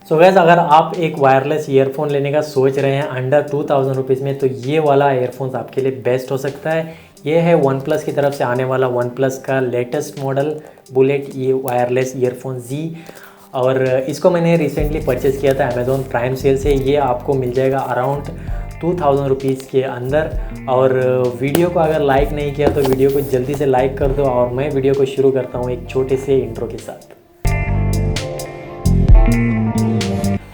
सो gas, अगर आप एक वायरलेस ईयरफोन लेने का सोच रहे हैं अंडर 2000 रुपीज़ में, तो ये वाला ईयरफोन्स आपके लिए बेस्ट हो सकता है। ये है वन प्लस की तरफ से आने वाला वन प्लस का लेटेस्ट मॉडल बुलेट ये वायरलेस ईयरफोन जी। और इसको मैंने रिसेंटली परचेज़ किया था अमेज़ॉन प्राइम सेल से। ये आपको मिल जाएगा अराउंड 2000 रुपीज़ के अंदर। और वीडियो को अगर लाइक नहीं किया तो वीडियो को जल्दी से लाइक कर दो। और मैं वीडियो को शुरू करता हूँ एक छोटे से इंट्रो के साथ।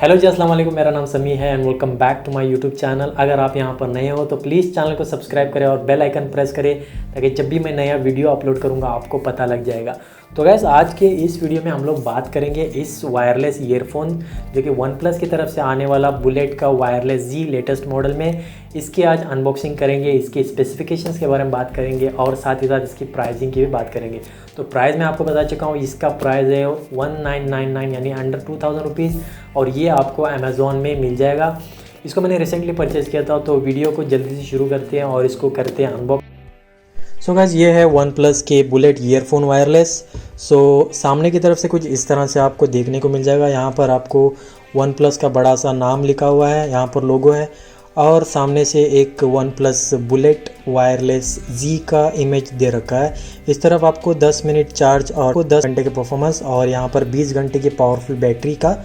हेलो जी, अस्सलाम वालेकुम। मेरा नाम समी है and welcome back to my YouTube channel. अगर आप यहाँ पर नए हो तो प्लीज़ चैनल को सब्सक्राइब करें और बेल आइकन प्रेस करें, ताकि जब भी मैं नया वीडियो अपलोड करूँगा आपको पता लग जाएगा। तो गैस, आज के इस वीडियो में हम लोग बात करेंगे इस वायरलेस ईयरफोन जो कि वन प्लस की तरफ से आने वाला बुलेट का वायरलेस जी लेटेस्ट मॉडल में। इसकी आज अनबॉक्सिंग करेंगे, इसके स्पेसिफिकेशंस के बारे में बात करेंगे और साथ ही साथ इसकी प्राइसिंग की भी बात करेंगे। तो प्राइस मैं आपको बता चुका हूँ, इसका प्राइस है 1999 यानी अंडर 2000 रुपीज़। और ये आपको अमेज़ॉन में मिल जाएगा। इसको मैंने रिसेंटली परचेज़ किया था। तो वीडियो को जल्दी से शुरू करते हैं और इसको करते हैं अनबॉक्स। सो गाइस, ये है वन प्लस के बुलेट ईयरफोन वायरलेस। सो सामने की तरफ से कुछ इस तरह से आपको देखने को मिल जाएगा। यहाँ पर आपको वन प्लस का बड़ा सा नाम लिखा हुआ है, यहाँ पर लोगो है और सामने से एक वन प्लस बुलेट वायरलेस जी का इमेज दे रखा है। इस तरफ आपको 10 मिनट चार्ज और 10 घंटे के परफॉर्मेंस और यहाँ पर 20 घंटे की पावरफुल बैटरी का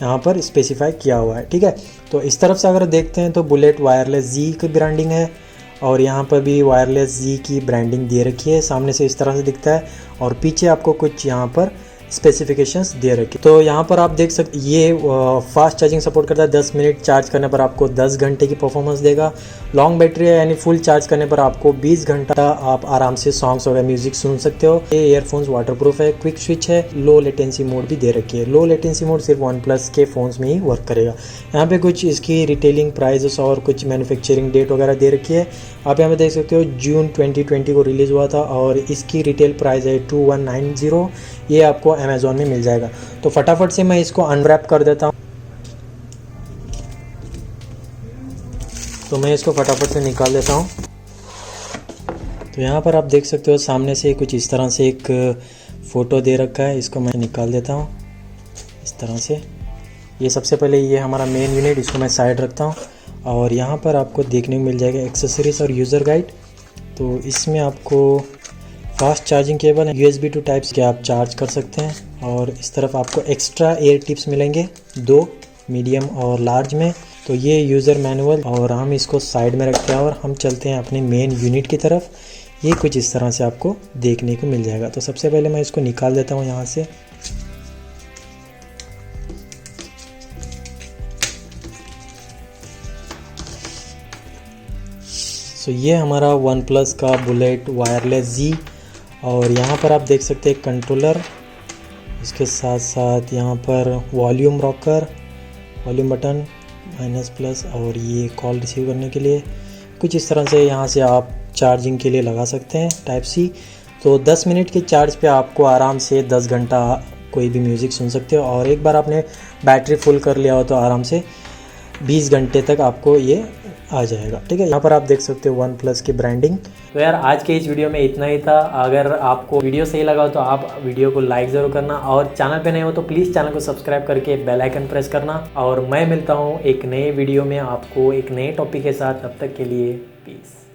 यहाँ पर स्पेसिफाई किया हुआ है। ठीक है, तो इस तरफ से अगर देखते हैं तो बुलेट वायरलेस जी की ब्रांडिंग है और यहाँ पर भी वायरलेस जी की ब्रांडिंग दे रखी है। सामने से इस तरह से दिखता है और पीछे आपको कुछ यहाँ पर स्पेसिफिकेशंस दे रखी। तो यहाँ पर आप देख सकते ये फास्ट चार्जिंग सपोर्ट करता है। 10 मिनट चार्ज करने पर आपको 10 घंटे की परफॉर्मेंस देगा। लॉन्ग बैटरी है यानी फुल चार्ज करने पर आपको 20 घंटा आप आराम से सॉन्ग्स वगैरह म्यूजिक सुन सकते हो। ये ईयरफोन्स वाटरप्रूफ है, क्विक स्विच है, लो लेटेंसी मोड भी दे रखी है। लो लेटेंसी मोड सिर्फ वन प्लस के फ़ोन्स में ही वर्क करेगा। यहाँ पे कुछ इसकी रिटेलिंग प्राइजेस और कुछ मैन्युफैक्चरिंग डेट वगैरह दे रखी है। आप यहाँ पे देख सकते हो जून 2020 को रिलीज़ हुआ था और इसकी रिटेल प्राइस है 2190। ये आपको अमेज़ॉन में मिल जाएगा। तो फटाफट से मैं इसको अनरैप कर देता हूँ। तो मैं इसको फटाफट से निकाल देता हूँ। तो यहाँ पर आप देख सकते हो सामने से कुछ इस तरह से एक फ़ोटो दे रखा है। इसको मैं निकाल देता हूँ इस तरह से। ये सबसे पहले ये हमारा मेन यूनिट, इसको मैं साइड रखता हूँ। और यहाँ पर आपको देखने को मिल जाएगा एक्सेसरीज और यूज़र गाइड। तो इसमें आपको फास्ट चार्जिंग केबल है, USB टू टाइप्स के आप चार्ज कर सकते हैं। और इस तरफ आपको एक्स्ट्रा एयर टिप्स मिलेंगे 2 मीडियम और लार्ज में। तो ये यूज़र मैनुअल और हम इसको साइड में रखते हैं और हम चलते हैं अपने मेन यूनिट की तरफ। ये कुछ इस तरह से आपको देखने को मिल जाएगा। तो सबसे पहले मैं इसको निकाल देता हूँ यहाँ से। तो ये हमारा वन प्लस का बुलेट वायरलेस जी। और यहाँ पर आप देख सकते हैं कंट्रोलर, इसके साथ साथ यहाँ पर volume rocker, volume button minus plus और ये कॉल रिसीव करने के लिए कुछ इस तरह से यहाँ से आप चार्जिंग के लिए लगा सकते हैं टाइप सी। तो 10 मिनट के चार्ज पे आपको आराम से 10 घंटा कोई भी म्यूज़िक सुन सकते हो। और एक बार आपने बैटरी फुल कर लिया हो तो आराम से 20 घंटे तक आपको ये आ जाएगा। ठीक है, यहाँ पर आप देख सकते हो वन प्लस की ब्रांडिंग। तो यार, आज के इस वीडियो में इतना ही था। अगर आपको वीडियो सही लगा हो तो आप वीडियो को लाइक ज़रूर करना और चैनल पे नए हो तो प्लीज़ चैनल को सब्सक्राइब करके बेल आइकन प्रेस करना। और मैं मिलता हूँ एक नए वीडियो में आपको एक नए टॉपिक के साथ। तब तक के लिए पीस।